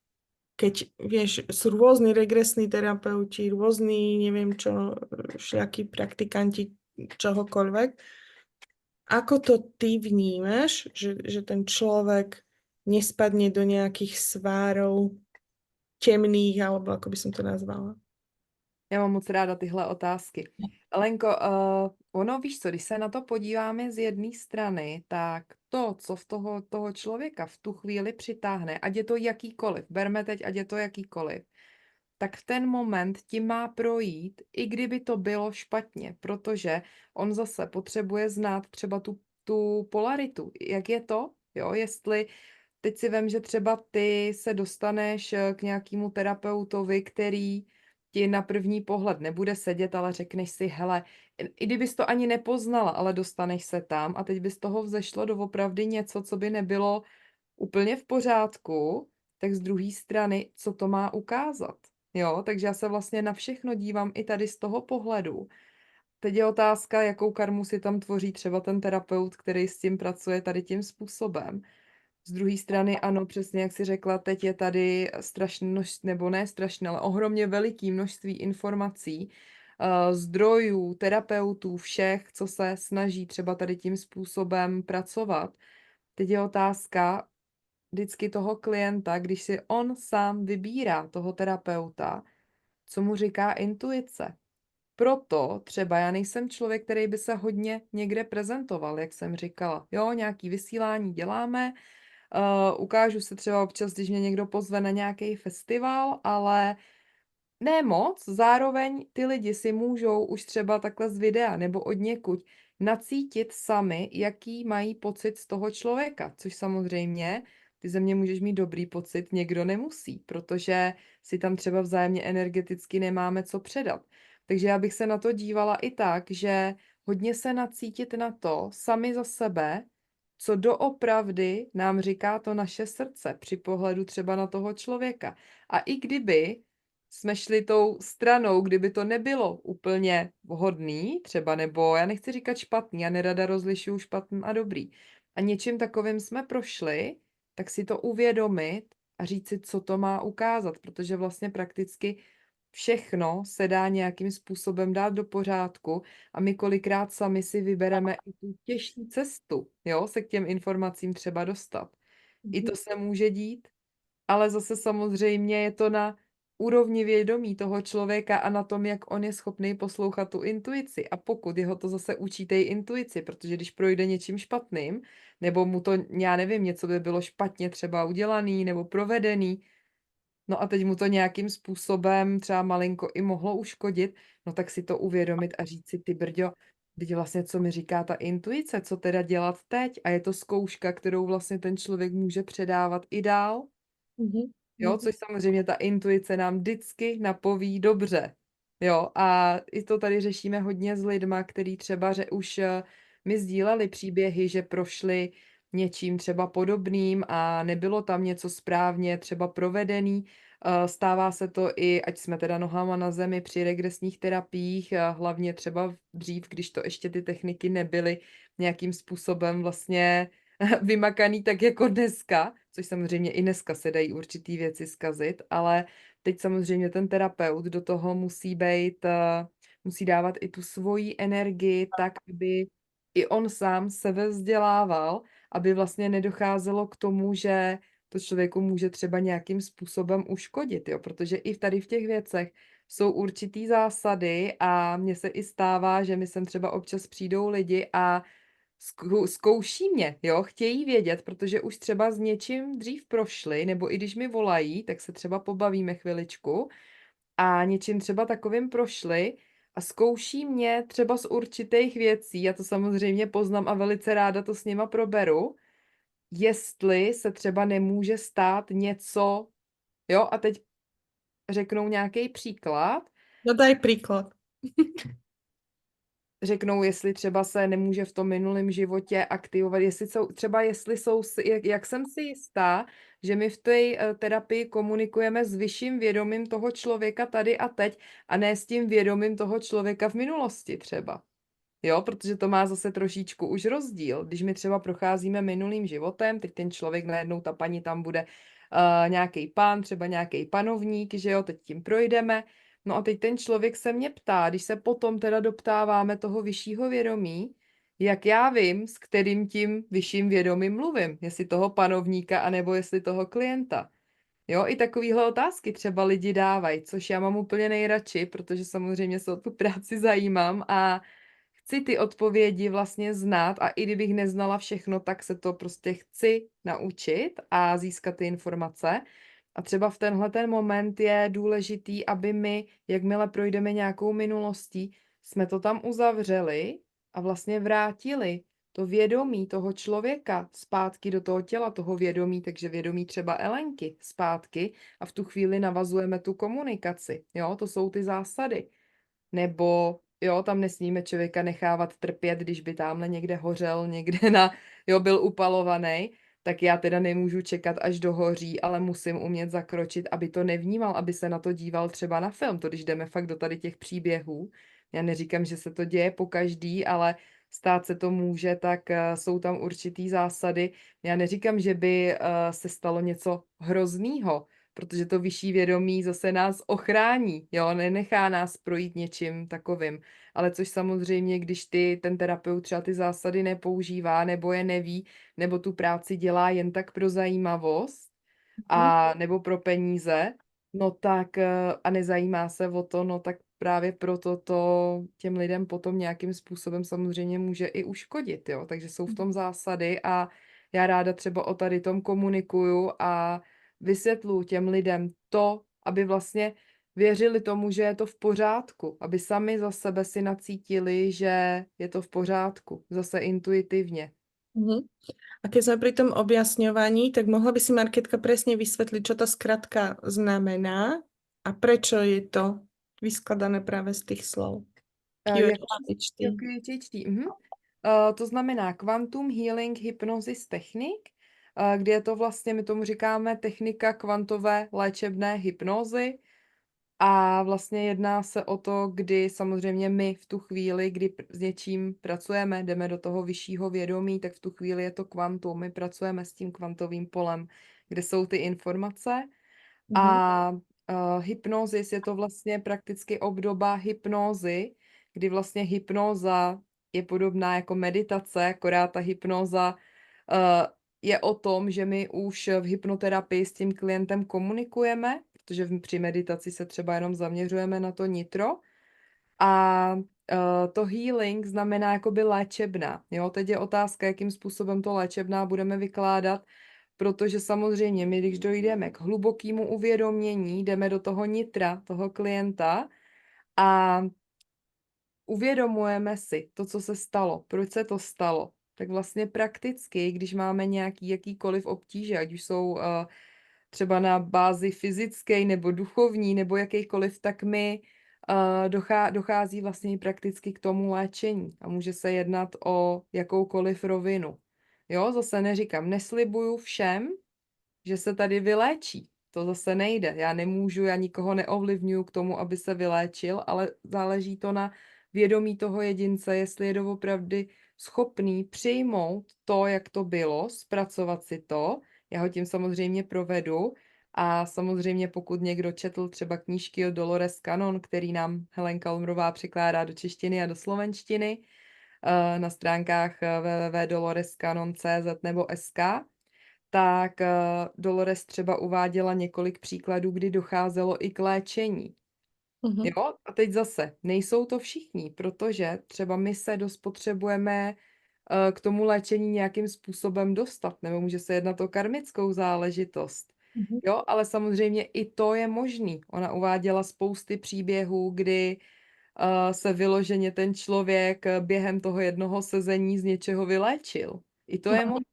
A: keď, vieš, sú rôzni regresní terapeuti, rôzni, neviem čo, všelijakí praktikanti čohokoľvek. Ako to ty vnímaš, že ten človek nespadne do nejakých svárov temných, alebo ako by som to nazvala?
B: Já mám moc ráda tyhle otázky. Lenko, ono víš co, když se na to podíváme z jedné strany, tak to, co v toho člověka v tu chvíli přitáhne, ať je to jakýkoliv, berme teď, ať je to jakýkoliv, tak v ten moment ti má projít, i kdyby to bylo špatně, protože on zase potřebuje znát třeba tu polaritu. Jak je to? Jo, jestli teď si vem, že třeba ty se dostaneš k nějakému terapeutovi, který ti na první pohled nebude sedět, ale řekneš si, hele, i kdybys to ani nepoznala, ale dostaneš se tam a teď by z toho vzešlo doopravdy něco, co by nebylo úplně v pořádku, tak z druhé strany, co to má ukázat? Jo, takže já se vlastně na všechno dívám i tady z toho pohledu. Teď je otázka, jakou karmu si tam tvoří třeba ten terapeut, který s tím pracuje tady tím způsobem. Z druhé strany, ano, přesně jak jsi řekla, teď je tady strašné množství, nebo ne strašné, ale ohromně veliký množství informací, zdrojů, terapeutů, všech, co se snaží třeba tady tím způsobem pracovat. Teď je otázka vždycky toho klienta, když si on sám vybírá toho terapeuta, co mu říká intuice. Proto třeba já nejsem člověk, který by se hodně někde prezentoval, jak jsem říkala. Jo, nějaký vysílání děláme, ukážu se třeba občas, když mě někdo pozve na nějaký festival, ale ne moc. Zároveň ty lidi si můžou už třeba takhle z videa nebo od někud nacítit sami, jaký mají pocit z toho člověka, což samozřejmě ty ze mě můžeš mít dobrý pocit, někdo nemusí, protože si tam třeba vzájemně energeticky nemáme co předat. Takže já bych se na to dívala i tak, že hodně se nacítit na to sami za sebe, co doopravdy nám říká to naše srdce při pohledu třeba na toho člověka. A i kdyby jsme šli tou stranou, kdyby to nebylo úplně vhodný, třeba, nebo já nechci říkat špatný, já nerada rozlišuju špatný a dobrý. A něčím takovým jsme prošli, tak si to uvědomit a říct si, co to má ukázat, protože vlastně prakticky všechno se dá nějakým způsobem dát do pořádku a my kolikrát sami si vybereme i tu těžší cestu, jo, se k těm informacím třeba dostat. I to se může dít, ale zase samozřejmě je to na úrovni vědomí toho člověka a na tom, jak on je schopný poslouchat tu intuici. A pokud jeho to zase učí té intuici, protože když projde něčím špatným, nebo mu to, já nevím, něco by bylo špatně třeba udělaný nebo provedený, no a teď mu to nějakým způsobem třeba malinko i mohlo uškodit, no tak si to uvědomit a říct si, ty brďo, teď vlastně, co mi říká ta intuice, co teda dělat teď? A je to zkouška, kterou vlastně ten člověk může předávat i dál. Jo, což samozřejmě ta intuice nám vždycky napoví dobře. Jo, a i to tady řešíme hodně s lidma, který třeba už mi sdíleli příběhy, že prošli něčím třeba podobným a nebylo tam něco správně třeba provedený. Stává se to i, ať jsme teda nohama na zemi při regresních terapiích, hlavně třeba dřív, když to ještě ty techniky nebyly nějakým způsobem vlastně vymakaný tak jako dneska, což samozřejmě i dneska se dají určitý věci zkazit, ale teď samozřejmě ten terapeut do toho musí být, musí dávat i tu svoji energii tak, aby i on sám sebe vzdělával, aby vlastně nedocházelo k tomu, že to člověku může třeba nějakým způsobem uškodit, jo, protože i tady v těch věcech jsou určitý zásady a mně se i stává, že mi sem třeba občas přijdou lidi a zkouší mě, jo, chtějí vědět, protože už třeba s něčím dřív prošli, nebo i když mi volají, tak se třeba pobavíme chviličku a něčím třeba takovým prošli a zkouší mě třeba z určitých věcí, já to samozřejmě poznám a velice ráda to s nima proberu, jestli se třeba nemůže stát něco, jo, a teď řeknou nějaký příklad.
A: No daj príklad.
B: řeknou, jestli třeba se nemůže v tom minulém životě aktivovat, jestli jsou, jak jsem si jistá, že my v té terapii komunikujeme s vyšším vědomím toho člověka tady a teď a ne s tím vědomím toho člověka v minulosti třeba. Jo, protože to má zase trošičku už rozdíl. Když my třeba procházíme minulým životem, teď ten člověk najednou, ta paní tam bude nějaký pán, třeba nějaký panovník, že jo, teď tím projdeme. No a teď ten člověk se mě ptá, když se potom teda doptáváme toho vyššího vědomí, jak já vím, s kterým tím vyšším vědomím mluvím, jestli toho panovníka, anebo jestli toho klienta. Jo, i takovéhle otázky třeba lidi dávají, což já mám úplně nejradši, protože samozřejmě se o tu práci zajímám a chci ty odpovědi vlastně znát a i kdybych neznala všechno, tak se to prostě chci naučit a získat ty informace. A třeba v tenhle ten moment je důležitý, aby my, jakmile projdeme nějakou minulostí, jsme to tam uzavřeli a vlastně vrátili to vědomí toho člověka zpátky do toho těla, toho vědomí, takže vědomí třeba Elenky zpátky a v tu chvíli navazujeme tu komunikaci. Jo, to jsou ty zásady. Nebo jo, tam nesmíme člověka nechávat trpět, když by tamhle někde hořel, někde byl upalovaný, tak já teda nemůžu čekat, až dohoří, ale musím umět zakročit, aby to nevnímal, aby se na to díval třeba na film. To když jdeme fakt do tady těch příběhů. Já neříkám, že se to děje po každý, ale stát se to může, tak jsou tam určitý zásady. Já neříkám, že by se stalo něco hroznýho, protože to vyšší vědomí zase nás ochrání, jo, nenechá nás projít něčím takovým. Ale což samozřejmě, když ten terapeut třeba ty zásady nepoužívá, nebo je neví, nebo tu práci dělá jen tak pro zajímavost, a nebo pro peníze, no tak a nezajímá se o to, no tak právě proto to těm lidem potom nějakým způsobem samozřejmě může i uškodit, jo, takže jsou v tom zásady a já ráda třeba o tady tom komunikuju a vysvětluji těm lidem to, aby vlastně věřili tomu, že je to v pořádku, aby sami za sebe si nacítili, že je to v pořádku, zase intuitivně.
A: Mhm. A keď sme pri tom objasňovaní, tak mohla by si Marketka presne vysvetliť, čo tá skratka znamená a prečo je to vyskladané práve z tých slov?
B: Jako
A: QHHT.
B: QHHT. To znamená Quantum Healing Hypnosis Technique, kde je to vlastně, my tomu říkáme technika kvantové léčebné hypnózy. A vlastně jedná se o to, kdy samozřejmě my v tu chvíli, kdy s něčím pracujeme, jdeme do toho vyššího vědomí, tak v tu chvíli je to kvantum. My pracujeme s tím kvantovým polem, kde jsou ty informace. A hypnózis je to vlastně prakticky obdoba hypnózy, kdy vlastně hypnóza je podobná jako meditace, akorát ta hypnóza je o tom, že my už v hypnoterapii s tím klientem komunikujeme, protože při meditaci se třeba jenom zaměřujeme na to nitro. A to healing znamená jakoby léčebná. Jo? Teď je otázka, jakým způsobem to léčebná budeme vykládat, protože samozřejmě my, když dojdeme k hlubokému uvědomění, jdeme do toho nitra, toho klienta a uvědomujeme si to, co se stalo, proč se to stalo, tak vlastně prakticky, když máme nějaký jakýkoliv obtíže, ať už jsou třeba na bázi fyzické nebo duchovní nebo jakýkoliv, tak my dochází vlastně prakticky k tomu léčení a může se jednat o jakoukoliv rovinu. Jo, zase neříkám, neslibuju všem, že se tady vyléčí. To zase nejde. Já nemůžu, já nikoho neovlivňuju k tomu, aby se vyléčil, ale záleží to na vědomí toho jedince, jestli je doopravdy schopný přijmout to, jak to bylo, zpracovat si to. Já ho tím samozřejmě provedu. A samozřejmě pokud někdo četl třeba knížky od Dolores Cannon, který nám Helenka Ulmrová překládá do češtiny a do slovenštiny na stránkách www.dolorescannon.cz nebo SK, tak Dolores třeba uváděla několik příkladů, kdy docházelo i k léčení. Jo, a teď zase, nejsou to všichni, protože třeba my se dost potřebujeme k tomu léčení nějakým způsobem dostat, nebo může se jednat o karmickou záležitost. Jo, ale samozřejmě i to je možný. Ona uváděla spousty příběhů, kdy se vyloženě ten člověk během toho jednoho sezení z něčeho vyléčil. I to je možné.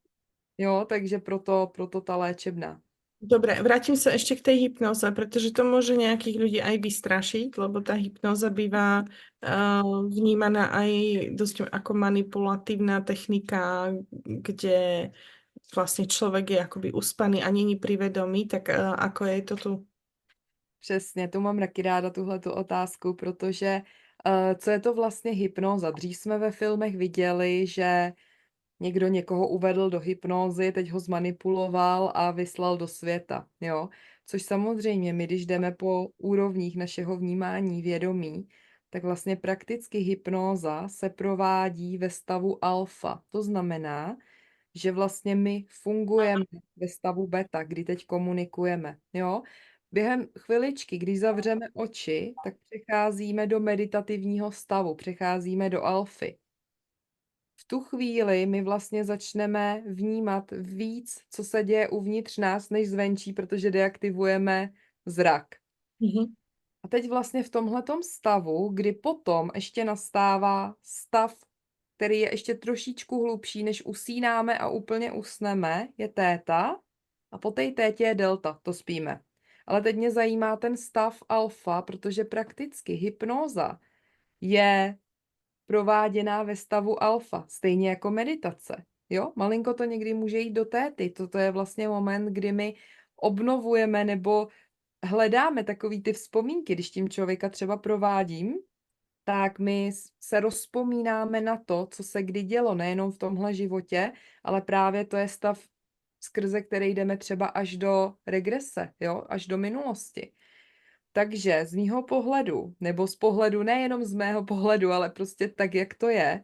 B: Jo, takže proto ta léčebná.
A: Dobre, vrátim sa ešte k tej hypnoze, pretože to môže nejakých ľudí aj vystrašiť, lebo tá hypnoza býva vnímaná aj dosť ako manipulatívna technika, kde vlastne človek je akoby uspaný a není pri vedomí, tak ako je to tu?
B: Přesně, to mám taky ráda tuhletu otázku, protože co je to vlastně hypnóza? Dřív jsme ve filmech viděli, že někdo někoho uvedl do hypnózy, teď ho zmanipuloval a vyslal do světa, jo? Což samozřejmě my, když jdeme po úrovních našeho vnímání vědomí, tak vlastně prakticky hypnóza se provádí ve stavu alfa. To znamená, že vlastně my fungujeme ve stavu beta, kdy teď komunikujeme, jo? Během chviličky, když zavřeme oči, tak přecházíme do meditativního stavu, přecházíme do alfy. V tu chvíli my vlastně začneme vnímat víc, co se děje uvnitř nás, než zvenčí, protože deaktivujeme zrak.
A: Mhm.
B: A teď vlastně v tomhletom stavu, kdy potom ještě nastává stav, který je ještě trošičku hlubší, než usínáme a úplně usneme, je téta a po té tétě je delta, to spíme. Ale teď mě zajímá ten stav alfa, protože prakticky hypnóza je prováděná ve stavu alfa, stejně jako meditace. Jo, malinko to někdy může jít do téty. Toto je vlastně moment, kdy my obnovujeme nebo hledáme takový ty vzpomínky, když tím člověka třeba provádím, tak my se rozpomínáme na to, co se kdy dělo, nejenom v tomhle životě, ale právě to je stav, skrze který jdeme třeba až do regrese, jo, až do minulosti. Takže z mýho pohledu, nebo z pohledu, nejenom z mého pohledu, ale prostě tak, jak to je,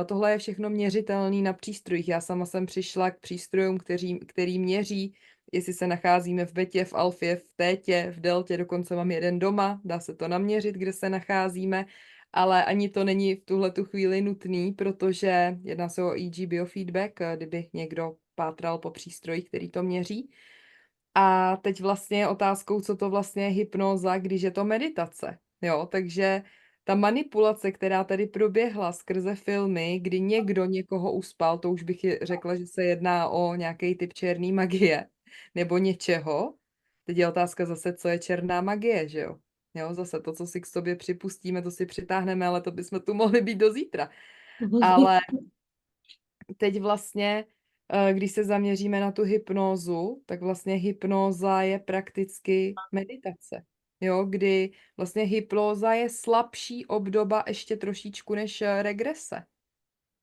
B: tohle je všechno měřitelný na přístrojích. Já sama jsem přišla k přístrojům, který měří, jestli se nacházíme v betě, v alfě, v tétě, v deltě, dokonce mám jeden doma, dá se to naměřit, kde se nacházíme, ale ani to není v tuhletu chvíli nutný, protože jedná se o EEG biofeedback, kdyby někdo pátral po přístroji, který to měří. A teď vlastně je otázkou, co to vlastně je hypnóza, když je to meditace. Jo, takže ta manipulace, která tady proběhla skrze filmy, kdy někdo někoho uspal, to už bych řekla, že se jedná o nějaký typ černý magie nebo něčeho. Teď je otázka zase, co je černá magie, že jo? Jo, zase to, co si k sobě připustíme, to si přitáhneme, ale to bychom tu mohli být do zítra. Ale teď vlastně, když se zaměříme na tu hypnózu, tak vlastně hypnóza je prakticky meditace. Jo, kdy vlastně hypnóza je slabší obdoba ještě trošičku než regrese.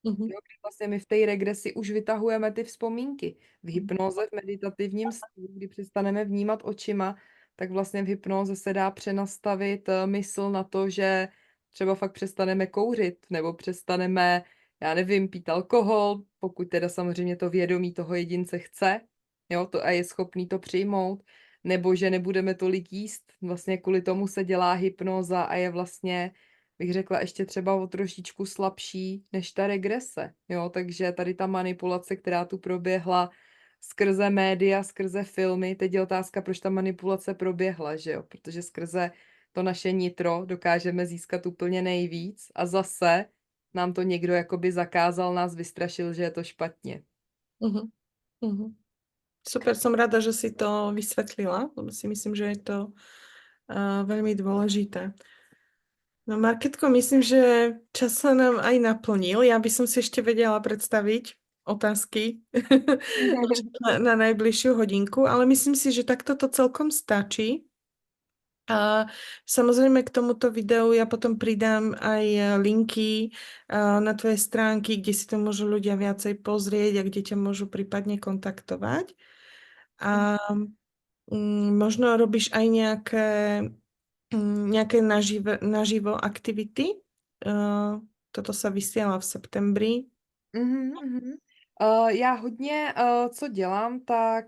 A: Mhm.
B: Jo, kdy vlastně my v té regresi už vytahujeme ty vzpomínky. V hypnoze, v meditativním stavu, kdy přestaneme vnímat očima, tak vlastně v hypnoze se dá přenastavit mysl na to, že třeba fakt přestaneme kouřit, nebo přestaneme, já nevím, pít alkohol, pokud teda samozřejmě to vědomí toho jedince chce, jo, to a je schopný to přijmout, nebo že nebudeme tolik jíst. Vlastně kvůli tomu se dělá hypnoza a je vlastně, bych řekla, ještě třeba o trošičku slabší než ta regrese, jo, takže tady ta manipulace, která tu proběhla skrze média, skrze filmy, teď je otázka, proč ta manipulace proběhla, že jo, protože skrze to naše nitro dokážeme získat úplně nejvíc a zase nám to někdo jakoby zakázal, nás vystrašil, že je to špatně.
A: Mhm. Mhm. Super, som rada, že si to vysvetlila, lebo si myslím, že je to veľmi dôležité. No Marketko, myslím, že čas sa nám aj naplnil. Ja by som si ešte vedela predstaviť otázky na najbližšiu hodinku, ale myslím si, že takto to celkom stačí. A samozrejme k tomuto videu ja potom pridám aj linky na tvoje stránky, kde si to môžu ľudia viacej pozrieť a kde ťa môžu prípadne kontaktovať. A možno robíš aj nejaké naživo aktivity. Toto sa vysiela v septembri.
B: Mhm, mhm. Já hodně, co dělám, tak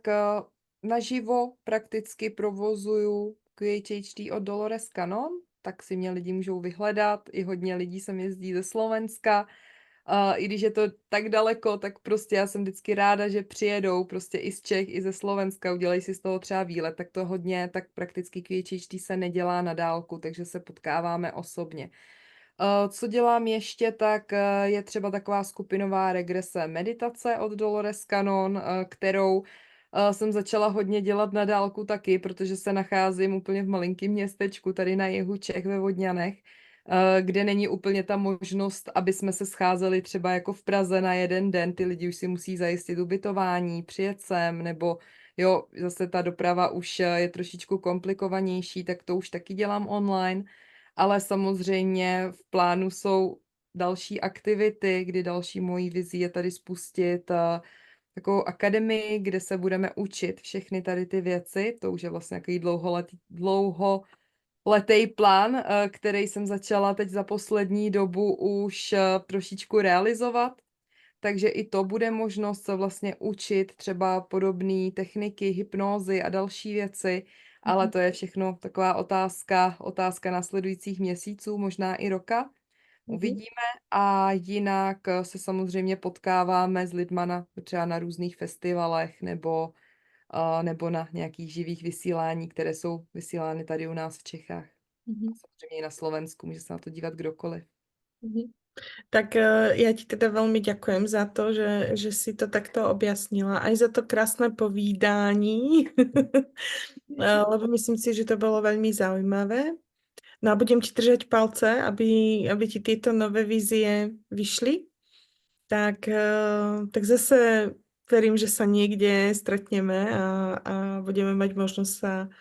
B: naživo prakticky provozuju QHHT od Dolores Cannon, tak si mě lidi můžou vyhledat. I hodně lidí sem jezdí ze Slovenska. I když je to tak daleko, tak prostě já jsem vždycky ráda, že přijedou prostě i z Čech, i ze Slovenska, udělají si z toho třeba výlet, tak to hodně, tak prakticky QHHT se nedělá na dálku, takže se potkáváme osobně. Co dělám ještě, tak je třeba taková skupinová regrese meditace od Dolores Cannon, kterou jsem začala hodně dělat na dálku taky, protože se nacházím úplně v malinkém městečku tady na jihu Čech ve Vodňanech, kde není úplně ta možnost, aby jsme se scházeli třeba jako v Praze na jeden den. Ty lidi už si musí zajistit ubytování, přijet sem, nebo jo, zase ta doprava už je trošičku komplikovanější, tak to už taky dělám online. Ale samozřejmě v plánu jsou další aktivity, kdy další mojí vizí je tady spustit takovou akademii, kde se budeme učit všechny tady ty věci. To už je vlastně takový dlouholetý plán, který jsem začala teď za poslední dobu už trošičku realizovat. Takže i to bude možnost se vlastně učit třeba podobné techniky, hypnózy a další věci, ale to je všechno taková otázka následujících měsíců, možná i roka.
A: Mhm.
B: Uvidíme a jinak se samozřejmě potkáváme s lidma třeba na různých festivalech nebo na nějakých živých vysílání, které jsou vysílány tady u nás v Čechách.
A: Mhm.
B: A samozřejmě i na Slovensku, může se na to dívat kdokoliv.
A: Mhm. Tak ja ti teda veľmi ďakujem za to, že si to takto objasnila, aj za to krásne povídání, lebo myslím si, že to bolo veľmi zaujímavé. No a budem ti držať palce, aby ti tieto nové vízie vyšli. Tak zase verím, že sa niekde stretneme a budeme mať možnosť sa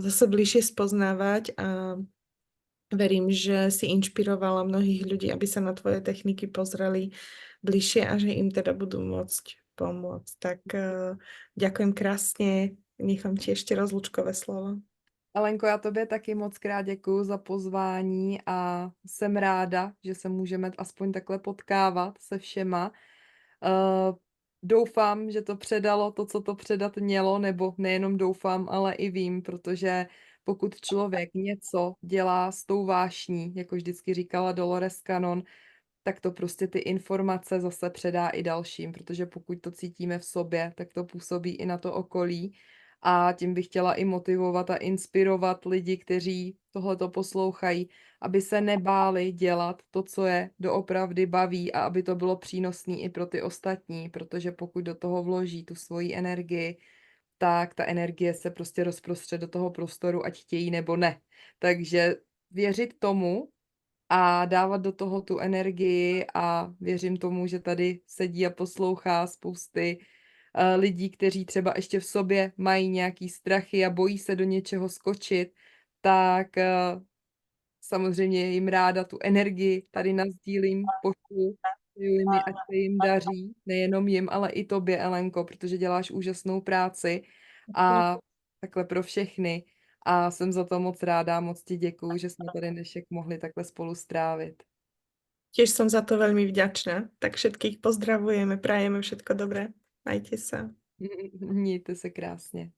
A: zase bližšie spoznávať a verím, že si inšpirovala mnohých ľudí, aby sa na tvoje techniky pozreli bližšie a že im teda budú môcť pomôcť. Tak ďakujem krásne, nechám ti ešte rozlučkové slovo.
B: Alenko, já tobě taky moc krát děkuju za pozvání a jsem ráda, že se můžeme aspoň takhle potkávat se všema. Doufám, že to předalo to, co to předat mělo, nebo nejenom doufám, ale i vím, protože pokud člověk něco dělá s tou vášní, jako vždycky říkala Dolores Cannon, tak to prostě ty informace zase předá i dalším, protože pokud to cítíme v sobě, tak to působí i na to okolí. A tím bych chtěla i motivovat a inspirovat lidi, kteří tohleto poslouchají, aby se nebáli dělat to, co je doopravdy baví a aby to bylo přínosné i pro ty ostatní, protože pokud do toho vloží tu svoji energii, tak ta energie se prostě rozprostře do toho prostoru, ať chtějí nebo ne. Takže věřit tomu, a dávat do toho tu energii a věřím tomu, že tady sedí a poslouchá spousty lidí, kteří třeba ještě v sobě mají nějaký strachy a bojí se do něčeho skočit, tak samozřejmě jim ráda tu energii tady nasdílím, pošlu, přeju jim, ať se jim daří, nejenom jim, ale i tobě, Elenko, protože děláš úžasnou práci a takhle pro všechny. A jsem za to moc ráda, moc ti děkuju, že jsme tady dnešek mohli takhle spolu strávit.
A: Tiež som za to veľmi vďačná. Tak všetkých pozdravujeme, prajeme všetko dobré. Majte sa.
B: Mějte se krásně.